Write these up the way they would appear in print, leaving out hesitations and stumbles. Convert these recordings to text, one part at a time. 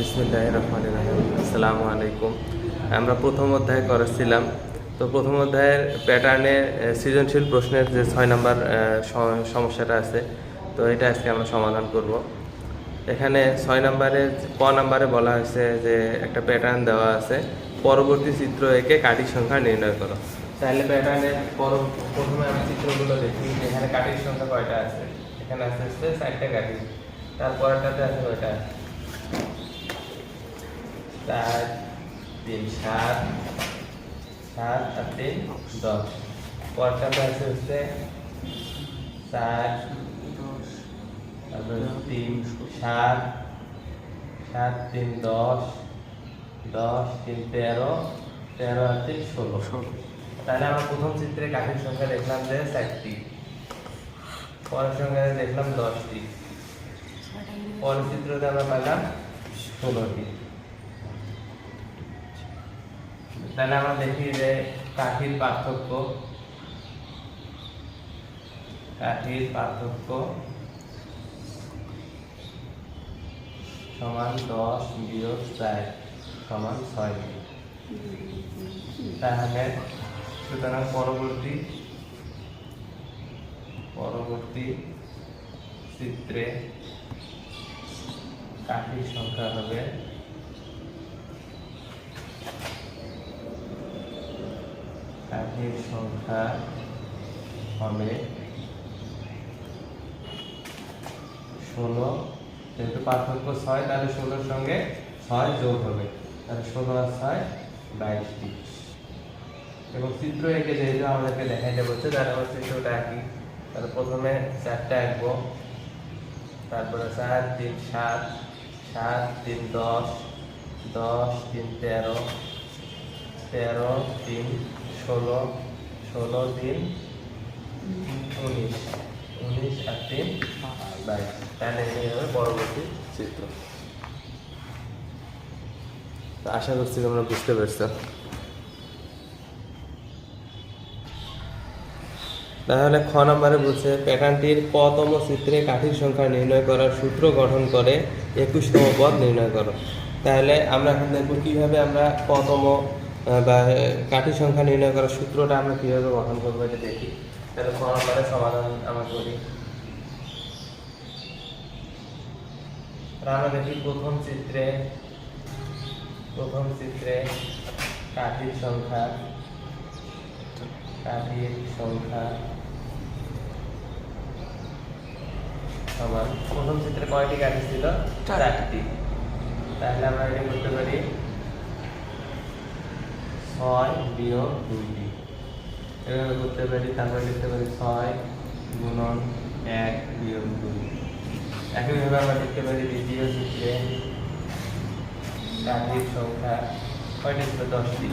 বিসমিল্লাহির রহমানির রহিম। আসসালামু আলাইকুম। আমরা প্রথম অধ্যায় করেছিলাম। তো প্রথম অধ্যায়ের প্যাটার্নে সৃজনশীল প্রশ্নের যে 6 নম্বর সমস্যাটা আছে, তো এটা আজকে আমরা সমাধান করব। এখানে 6 নম্বরে ক নম্বরে বলা হয়েছে যে একটা প্যাটার্ন দেওয়া আছে, পরবর্তী চিত্র এঁকে কাঠির সংখ্যা নির্ণয় করো। তাহলে প্যাটার্নের প্রথমে আমি চিত্রগুলো দেখি। এখানে কাঠির সংখ্যা কয়টা আছে? এখানে আছে 4টা কাঠি। তারপরটাতে আছে কয়টা? 4 3 7 7 আর 3 10। পরটাতে আছে 4 তারপর 3 7 7 3 10 10 3 13 13 আর 3 16। তাহলে আমরা প্রথম চিত্রে কাঠির সংখ্যা দেখলাম যে 4টি, পরের সংখ্যা দেখলাম 10টি, পরের চিত্রতে আমরা পেলাম 16টি। তাহলে আমরা দেখি যে কাঠির পার্থক্য সমান 10 বিয়োগ 4 সমান 6। তাহলে সুতরাং পরবর্তী চিত্রে কাঠির সংখ্যা হবে 16। যেহেতু পার্থক্য 6, তাহলে 16-র সঙ্গে 6 যোগ হবে, তাহলে 16 আর 6 22টি। এবং চিত্র এঁকে যেহেতু আমাদেরকে দেখাইতে বলছে, তাহলে আমার চিত্রটা আঁকি। তাহলে প্রথমে 4টা আঁকবো, তারপরে 4 3 7 7 3 10 10 3 13 13 3 16 16 3 19 19 আর 3 22। তাহলে এই হবে পরবর্তী চিত্র। তো আশা করছি তোমরা বুঝতে পারছো। তাহলে খ নম্বরে বলছে প্যাটার্নটির কতম চিত্রে কাঠির সংখ্যা নির্ণয় করার সূত্র গঠন করে 21তম পদ নির্ণয় করো। তাহলে আমরা এখন দেখবো কিভাবে আমরা কতম বা কাঠির সংখ্যা নির্ণয় করার সূত্রটা আমরা কিভাবে গঠন করবো, এটা দেখি। তাহলে খ নম্বরে সমাধান আমরা করি। আমরা দেখি প্রথম চিত্রে কাঠির সংখ্যা সমান, প্রথম চিত্রে কয়টি কাঠি ছিল? 4টি। তাহলে আমরা এটা করতে পারি 6 বিয়োগ 2টি, এভাবে করতে পারি। তারপরে লিখতে পারি 6 গুণন 1 বিয়োগ 2। একইভাবে আমরা লিখতে পারি দ্বিতীয় চিত্রে কাঠির সংখ্যা কয়টি ছিল? 10টি।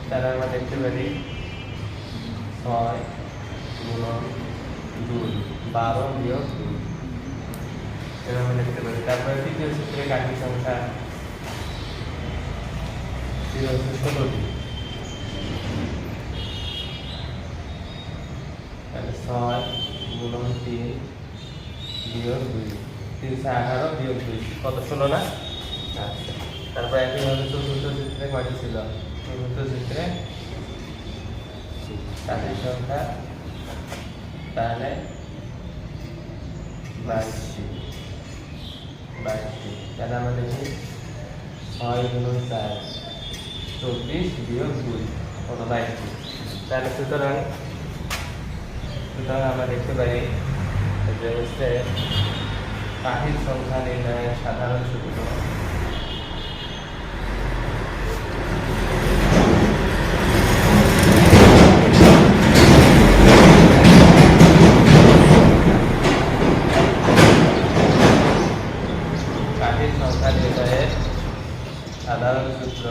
তাহলে আমরা লিখতে পারি 6 গুণন 2 12 বিয়োগ 2, এভাবে লিখতে পারি। তারপরে তৃতীয় চিত্রে কাঠির সংখ্যা ছিল 16টি। তাহলে 6 গুণন 3 বিয়োগ 2 318 বিয়োগ 2 কত? 16 না? আচ্ছা। তারপর একইভাবে চতুর্থ চিত্রে কয়টি ছিল? চতুর্থ চিত্রে কাঠির সংখ্যা তাহলে 22টি। তাহলে আমরা দেখি 6 গুণন 4 24 বিয়োগ 2 কত? 22টি। তাহলে সুতরাং আমরা দেখতে পারি যে হচ্ছে কাঠির সংখ্যা নির্ণয়ের সাধারণ সূত্র কাঠির সংখ্যা নির্ণয়ের সাধারণ সূত্র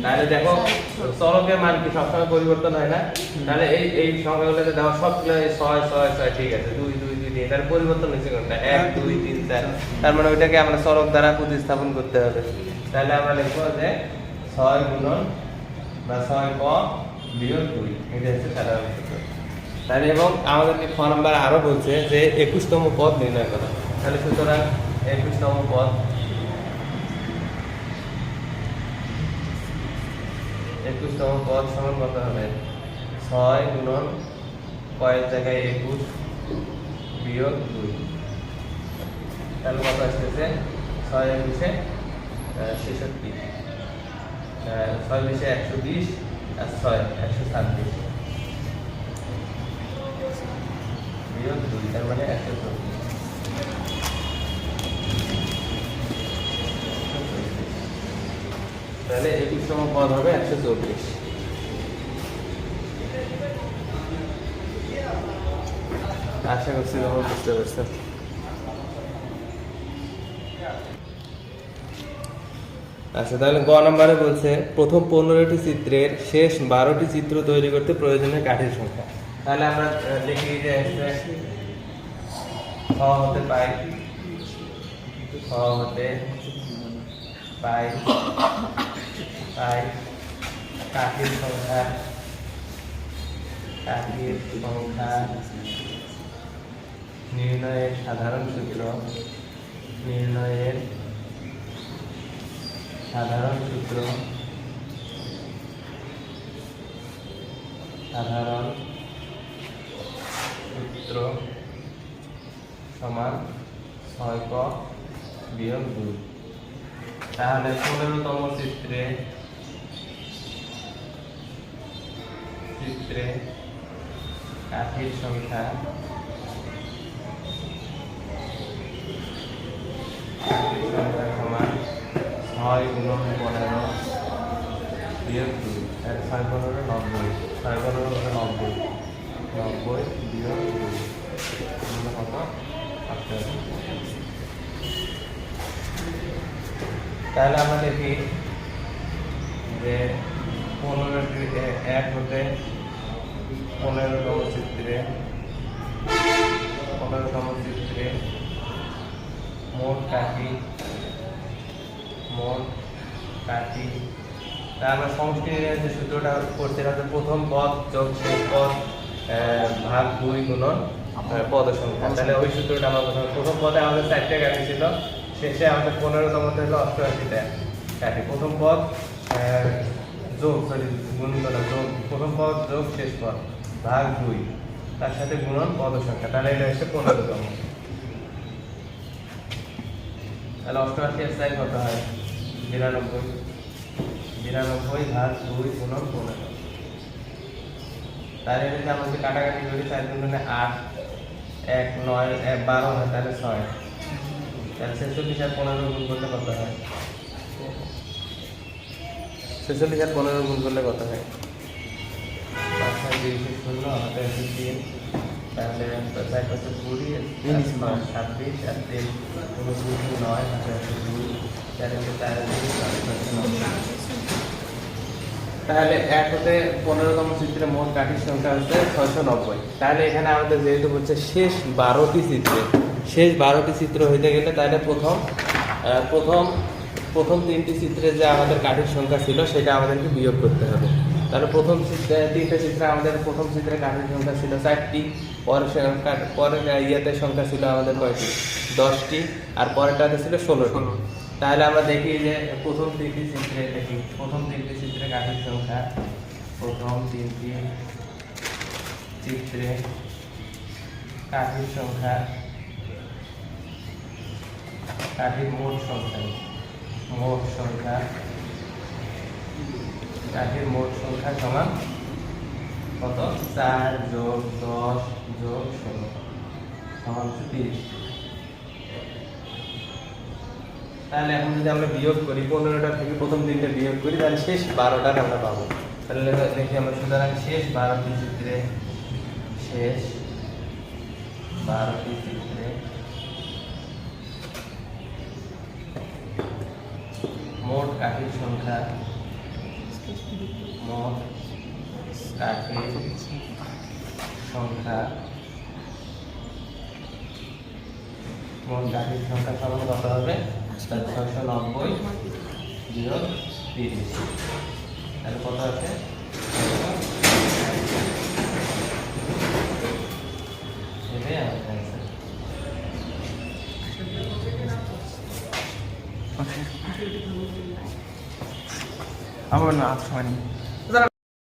তাহলে দেখো চলকের মান কি সবসময় পরিবর্তন হয় না? তাহলে এই সংখ্যাগুলোতে দেখো সবগুলো 6 6 6 ঠিক আছে, 2 2 2 3, তার পরিবর্তন হয়েছে কোনটা? 1 2 3 4। তার মানে ওইটাকে আমরা চলক দ্বারা প্রতিস্থাপন করতে হবে। তাহলে আমরা লিখবো যে 6 গুণন বা 6 ক বিয়োগ 2, এটা হচ্ছে সাধারণ সূত্র। তাহলে এবং আমাদেরকে খ নাম্বার আরো বলছে যে 21তম পদ নির্ণয় করা। তাহলে সুতরাং 21তম পদ, 21তম পদ সমান কত হবে? 6 গুণন কয়ের জায়গায় 21 বিয়োগ 2, তাহলে কত আসতেছে? 6 21 66, 6 20 120 আর 6 126 বিয়োগ 2, তার মানে 124। তাহলে 21তম পদ হবে 124। আশা করছি তোমরা বুঝতে পারছো। আচ্ছা, তাহলে গ নম্বরে বলছে প্রথম 15টি চিত্রের শেষ 12টি চিত্র তৈরি করতে প্রয়োজনীয় কাঠের সংখ্যা। তাহলে আমরা লিখি যে খ হতে পাই, খ হতে পাই পাই কাঠের সংখ্যা, কাঠের সংখ্যা নির্ণয়ের সাধারণ সূত্র, নির্ণয়ের সাধারণ সূত্র, সাধারণ সূত্র সমান 6 ক বিয়োগ 2। তাহলে 15তম চিত্রে কাঠের সংখ্যা, সমান 6 গুণন 15 বিয়োগ 2, 6 15 90, 6 15 90, 90 বিয়োগ 2 কত? 88। তাহলে আমরা দেখি যে 15টি 1 হতে 15তম চিত্রে, 15তম চিত্রে মোট কাঠি, মোট কাঠি। তা আমরা সমষ্টি নির্ণয়ের যে সূত্রটা করছিলাম, প্রথম পদ যোগ শেষ পদ ভাগ 2 গুণন পদ সংখ্যা। তাহলে ওই সূত্রটা আমরা প্রথম পদে আমাদের 4টে কাঠি ছিল, শেষে আমাদের 15তমতে হলো 88টা কাঠি। প্রথম পদ যোগ গুণ করা, যোগ প্রথম পদ যোগ শেষ পদ ভাগ 2, তার সাথে গুণন পদ সংখ্যা। তাহলে এটা হচ্ছে 15তম। তাহলে 88 এর সাইজ কত হয়? 92, 92 ভাগ 2 গুণন 15। তাহলে এটা আমরা যদি কাটাকাটি করি 4 গুণনে 8, 1 9 12 হয়, তাহলে 6। তাহলে 46 আর 15 গুণ করলে কত হয়? 46 আর 15 গুণ করলে কত হয়? 5 আর 2 0 হাতে আছে 3, তাহলে 4 5 20 26 আর 3 9 হাতে আছে 2, তাহলে 4 তাহলে 1 হতে 15তম চিত্রে মোট কাঠির সংখ্যা হচ্ছে 690। তাহলে এখানে আমাদের যেহেতু হচ্ছে শেষ 12টি চিত্রে, শেষ 12টি চিত্র হইতে গেলে তাহলে প্রথম 3টি চিত্রে যে আমাদের কাঠির সংখ্যা ছিল সেটা আমাদেরকে বিয়োগ করতে হবে। তাহলে প্রথম 3টে চিত্রে আমাদের প্রথম চিত্রে কাঠির সংখ্যা ছিল 4টি, পরের ইয়েতে সংখ্যা ছিল আমাদের কয়টি? 10টি, আর পরেরটাতে ছিল 16টি। তাহলে আমরা দেখি যে প্রথম 3টি চিত্রে দেখি, প্রথম 3টি চিত্রে কাঠির সংখ্যা, প্রথম 3টি চিত্রে কাঠির সংখ্যা, কাঠির মোট সংখ্যা, কাঠির মোট সংখ্যা সমান কত? 4 যোগ 10 যোগ 16 সমান 30। তাহলে এখন যদি আমরা বিয়োগ করি 15টা থেকে প্রথম 3টে বিয়োগ করি, তাহলে শেষ 12টা আমরা পাবো। তাহলে দেখি আমরা, সুতরাং শেষ 12টি চিত্রে, শেষ 12টি চিত্রে মোট কাঠির সংখ্যা, মোট কাঠির সংখ্যা, মোট কাঠির সংখ্যা সমান কত হবে? 690 বিয়োগ 30, তাহলে কত আছে? আবার না সময় নেই